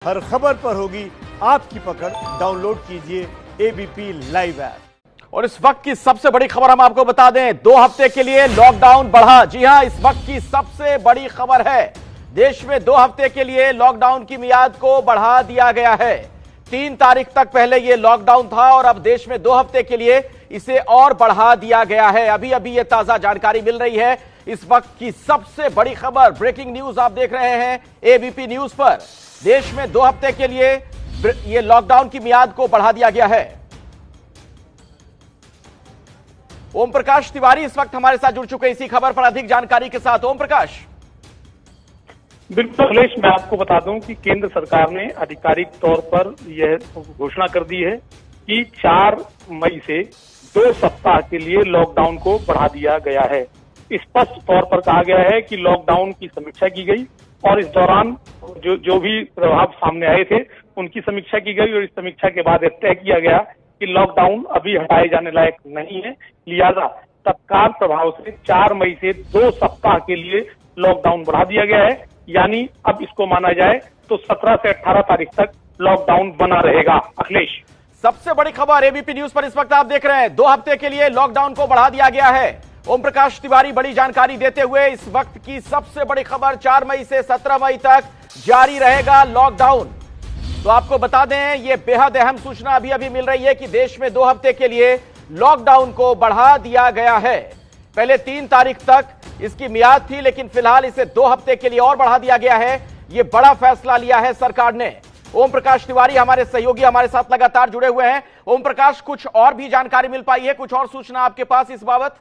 हर खबर पर होगी आपकी पकड़। डाउनलोड कीजिए एबीपी लाइव ऐप। और इस वक्त की सबसे बड़ी खबर हम आपको बता दें, 2 हफ्ते के लिए लॉकडाउन बढ़ा। जी हां, इस वक्त की सबसे बड़ी खबर है, देश में 2 हफ्ते के लिए लॉकडाउन की मियाद को बढ़ा दिया गया है। 3 तारीख तक पहले यह लॉकडाउन था और अब देश में 2 हफ्ते के लिए इसे और बढ़ा दिया गया है। अभी अभी यह ताजा जानकारी मिल रही है। इस वक्त की सबसे बड़ी खबर, ब्रेकिंग न्यूज आप देख रहे हैं एबीपी न्यूज पर। देश में 2 हफ्ते के लिए यह लॉकडाउन की मियाद को बढ़ा दिया गया है। ओम प्रकाश तिवारी इस वक्त हमारे साथ जुड़ चुके हैं इसी खबर पर अधिक जानकारी के साथ। ओम प्रकाश। बिल्कुल अखिलेश, मैं आपको बता दूं कि केंद्र सरकार ने आधिकारिक तौर पर यह घोषणा कर दी है कि 4 मई से 2 सप्ताह के लिए लॉकडाउन को बढ़ा दिया गया है। स्पष्ट तौर पर कहा गया है कि लॉकडाउन की समीक्षा की गई और इस दौरान जो भी प्रभाव सामने आए थे उनकी समीक्षा की गई और इस समीक्षा के बाद तय किया गया कि लॉकडाउन अभी हटाए जाने लायक नहीं है, लिहाजा तत्काल प्रभाव से 4 मई से 2 सप्ताह के लिए लॉकडाउन बढ़ा दिया गया है। यानी अब इसको माना जाए तो 17 से 18 तारीख तक लॉकडाउन बना रहेगा। अखिलेश, सबसे बड़ी खबर एबीपी न्यूज पर इस वक्त आप देख रहे हैं, 2 हफ्ते के लिए लॉकडाउन को बढ़ा दिया गया है। ओम प्रकाश तिवारी बड़ी जानकारी देते हुए, इस वक्त की सबसे बड़ी खबर, 4 मई से 17 मई तक जारी रहेगा लॉकडाउन। तो आपको बता दें, यह बेहद अहम सूचना अभी अभी मिल रही है कि देश में 2 हफ्ते के लिए लॉकडाउन को बढ़ा दिया गया है। पहले 3 तारीख तक इसकी मियाद थी, लेकिन फिलहाल इसे 2 हफ्ते के लिए और बढ़ा दिया गया है। यह बड़ा फैसला लिया है सरकार ने। ओम प्रकाश तिवारी हमारे सहयोगी हमारे साथ लगातार जुड़े हुए हैं। ओम प्रकाश, कुछ और भी जानकारी मिल पाई है, कुछ और सूचना आपके पास इस बाबत?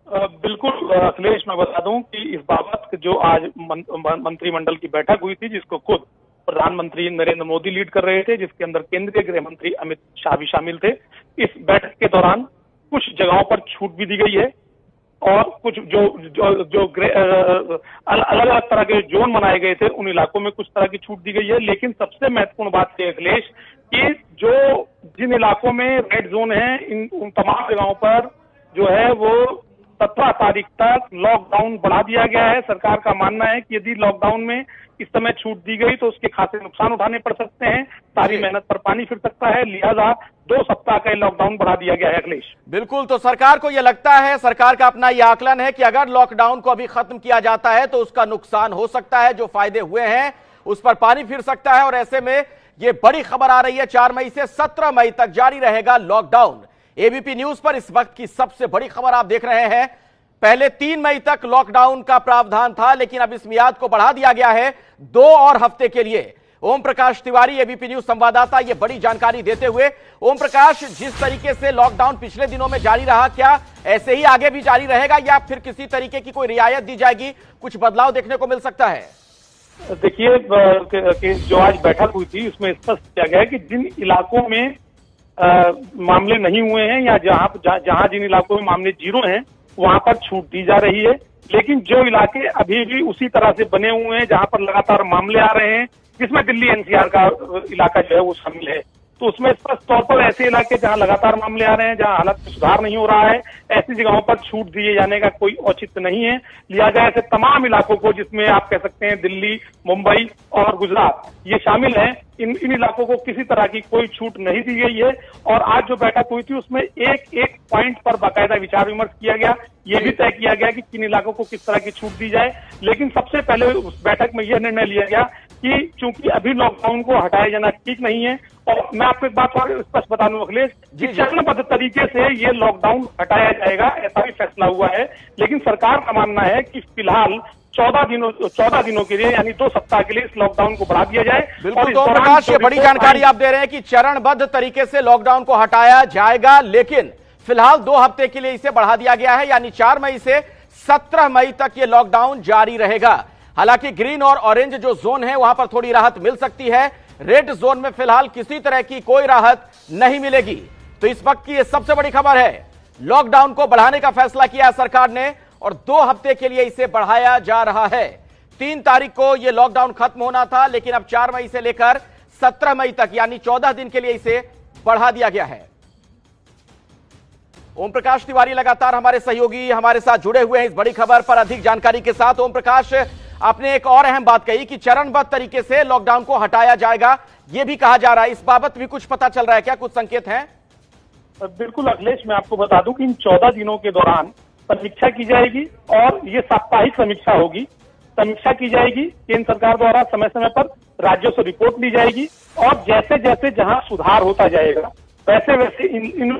बिल्कुल अखिलेश, मैं बता दूं कि इस बाबत जो आज मंत्रिमंडल की बैठक हुई थी, जिसको खुद प्रधानमंत्री नरेंद्र मोदी लीड कर रहे थे, जिसके अंदर केंद्रीय गृह मंत्री अमित शाह भी शामिल थे। इस बैठक के दौरान कुछ जगहों पर छूट भी दी गई है और कुछ जो अलग अलग तरह के जोन बनाए गए थे उन इलाकों में कुछ तरह की छूट दी गई है। लेकिन सबसे महत्वपूर्ण बात यह अखिलेश कि जिन इलाकों में रेड जोन है, उन तमाम जगहों पर जो है वो 17 तारीख तक लॉकडाउन बढ़ा दिया गया है। सरकार का मानना है कि यदि लॉकडाउन में इस समय छूट दी गई तो उसके खासे नुकसान उठाने पड़ सकते हैं, सारी मेहनत पर पानी फिर सकता है, लिहाजा 2 सप्ताह का लॉकडाउन बढ़ा दिया गया है। अखिलेश, बिल्कुल, तो सरकार को यह लगता है, सरकार का अपना यह आकलन है कि अगर लॉकडाउन को अभी खत्म किया जाता है तो उसका नुकसान हो सकता है, जो फायदे हुए हैं उस पर पानी फिर सकता है। और ऐसे में यह बड़ी खबर आ रही है, 4 मई से 17 मई तक जारी रहेगा लॉकडाउन। एबीपी न्यूज पर इस वक्त की सबसे बड़ी खबर आप देख रहे हैं। पहले 3 मई तक लॉकडाउन का प्रावधान था, लेकिन अब इस मियाद को बढ़ा दिया गया है 2 और हफ्ते के लिए। ओम प्रकाश तिवारी, एबीपी न्यूज संवाददाता, ये बड़ी जानकारी देते हुए। ओम प्रकाश, जिस तरीके से लॉकडाउन पिछले दिनों में जारी रहा, क्या ऐसे ही आगे भी जारी रहेगा या फिर किसी तरीके की कोई रियायत दी जाएगी, कुछ बदलाव देखने को मिल सकता है? देखिए, जो आज बैठक हुई थी उसमें स्पष्ट किया गया कि जिन इलाकों में मामले नहीं हुए हैं या जहां जिन इलाकों में मामले 0 हैं वहां पर छूट दी जा रही है। लेकिन जो इलाके अभी भी उसी तरह से बने हुए हैं, जहां पर लगातार मामले आ रहे हैं, जिसमें दिल्ली एनसीआर का इलाका जो है वो शामिल है, तो उसमें स्पष्ट तौर पर ऐसे इलाके जहां लगातार मामले आ रहे हैं, जहां हालत में सुधार नहीं हो रहा है, ऐसी जगहों पर छूट दिए जाने का कोई औचित्य नहीं है। लिहाजा ऐसे तमाम इलाकों को, जिसमें आप कह सकते हैं दिल्ली, मुंबई और गुजरात ये शामिल हैं, इन इलाकों को किसी तरह की कोई छूट नहीं दी गई है। और आज जो बैठक हुई थी उसमें एक पॉइंट पर बाकायदा विचार विमर्श किया गया। ये भी तय किया गया कि किन इलाकों को किस तरह की छूट दी जाए। लेकिन सबसे पहले उस बैठक में यह निर्णय लिया गया कि चूंकि अभी लॉकडाउन को हटाया जाना ठीक नहीं है, और मैं आपको एक बात और स्पष्ट बता दूं अखिलेश, चरणबद्ध तरीके से ये लॉकडाउन हटाया जाएगा, ऐसा भी फैसला हुआ है। लेकिन सरकार का मानना है कि फिलहाल 14 दिनों के लिए, यानी 2 सप्ताह के लिए इस लॉकडाउन को बढ़ा दिया जाए। बिल्कुल, तो प्रकाश, ये बड़ी जानकारी आप दे रहे हैं कि चरणबद्ध तरीके से लॉकडाउन को हटाया जाएगा, लेकिन फिलहाल 2 हफ्ते के लिए इसे बढ़ा दिया गया है, यानी 4 मई से 17 मई तक ये लॉकडाउन जारी रहेगा। हालांकि ग्रीन और ऑरेंज जो जोन है वहां पर थोड़ी राहत मिल सकती है, रेड जोन में फिलहाल किसी तरह की कोई राहत नहीं मिलेगी। तो इस वक्त की यह सबसे बड़ी खबर है, लॉकडाउन को बढ़ाने का फैसला किया है सरकार ने और 2 हफ्ते के लिए इसे बढ़ाया जा रहा है। 3 तारीख को यह लॉकडाउन खत्म होना था, लेकिन अब 4 मई से लेकर 17 मई तक यानी 14 दिन के लिए इसे बढ़ा दिया गया है। ओम प्रकाश तिवारी लगातार हमारे सहयोगी हमारे साथ जुड़े हुए हैं इस बड़ी खबर पर अधिक जानकारी के साथ। ओम प्रकाश, आपने एक और अहम बात कही कि चरणबद्ध तरीके से लॉकडाउन को हटाया जाएगा, यह भी कहा जा रहा है। इस बाबत भी कुछ पता चल रहा है क्या, कुछ संकेत हैं? बिल्कुल अखिलेश, मैं आपको बता दूं कि इन 14 दिनों के दौरान समीक्षा की जाएगी और ये साप्ताहिक समीक्षा होगी। समीक्षा की जाएगी केंद्र सरकार द्वारा, समय समय पर राज्यों से रिपोर्ट ली जाएगी और जैसे जैसे जहां सुधार होता जाएगा वैसे वैसे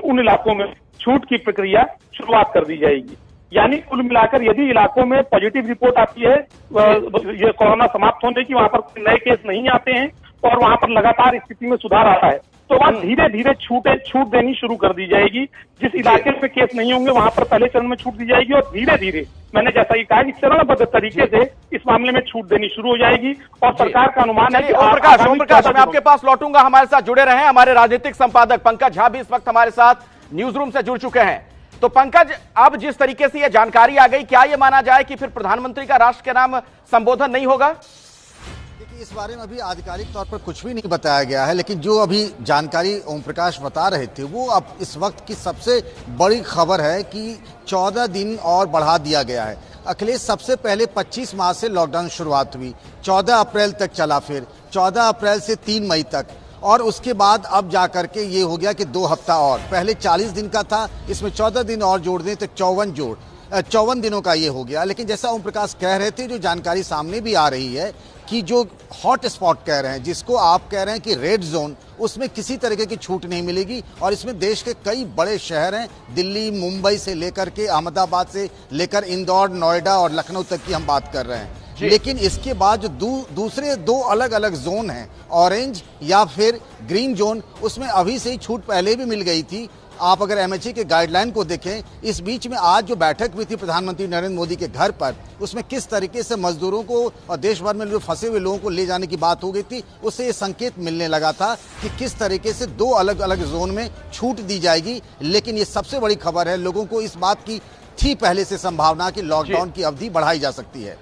उन इलाकों में छूट की प्रक्रिया शुरुआत कर दी जाएगी। यानी कुल मिलाकर यदि इलाकों में पॉजिटिव रिपोर्ट आती है, ये कोरोना समाप्त होने की, वहां पर नए केस नहीं आते हैं और वहां पर लगातार स्थिति में सुधार आता है, तो वहां धीरे धीरे छूट देनी शुरू कर दी जाएगी। जिस इलाके में केस नहीं होंगे वहां पर पहले चरण में छूट दी जाएगी और धीरे धीरे, मैंने जैसा कि कहा कि चरणबद्ध तरीके से इस मामले में छूट देनी शुरू हो जाएगी। और सरकार का अनुमान है कि ओम प्रकाश, मैं आपके पास लौटूंगा, हमारे साथ जुड़े रहे हमारे राजनीतिक संपादक पंकज झा भी इस वक्त हमारे साथ न्यूज रूम से जुड़ चुके हैं। तो पंकज, अब जिस तरीके से यह जानकारी आ गई, क्या यह माना जाए कि फिर प्रधानमंत्री का राष्ट्र के नाम संबोधन नहीं होगा? देखिए, इस बारे में अभी आधिकारिक तौर पर कुछ भी नहीं बताया गया है, लेकिन जो अभी जानकारी ओम प्रकाश बता रहे थे वो अब इस वक्त की सबसे बड़ी खबर है कि 14 दिन और बढ़ा दिया गया है। अखिलेश, सबसे पहले 25 मार्च से लॉकडाउन शुरुआत हुई, 14 अप्रैल तक चला, फिर 14 अप्रैल से 3 मई तक, और उसके बाद अब जाकर के ये हो गया कि 2 हफ्ता और, पहले 40 दिन का था, इसमें 14 दिन और जोड़ दें तो 54 दिनों का ये हो गया। लेकिन जैसा ओम प्रकाश कह रहे थे, जो जानकारी सामने भी आ रही है कि जो हॉट स्पॉट कह रहे हैं, जिसको आप कह रहे हैं कि रेड जोन, उसमें किसी तरीके की छूट नहीं मिलेगी। और इसमें देश के कई बड़े शहर हैं, दिल्ली, मुंबई से लेकर के अहमदाबाद से लेकर इंदौर, नोएडा और लखनऊ तक की हम बात कर रहे हैं। लेकिन इसके बाद जो दूसरे 2 अलग अलग जोन हैं, ऑरेंज या फिर ग्रीन जोन, उसमें अभी से ही छूट पहले भी मिल गई थी। आप अगर एमएचए के गाइडलाइन को देखें, इस बीच में आज जो बैठक हुई थी प्रधानमंत्री नरेंद्र मोदी के घर पर, उसमें किस तरीके से मजदूरों को और देश भर में जो फंसे हुए लोगों को ले जाने की बात हो गई थी, उससे ये संकेत मिलने लगा था कि किस तरीके से 2 अलग अलग जोन में छूट दी जाएगी। लेकिन ये सबसे बड़ी खबर है, लोगों को इस बात की थी पहले से संभावना कि लॉकडाउन की अवधि बढ़ाई जा सकती है।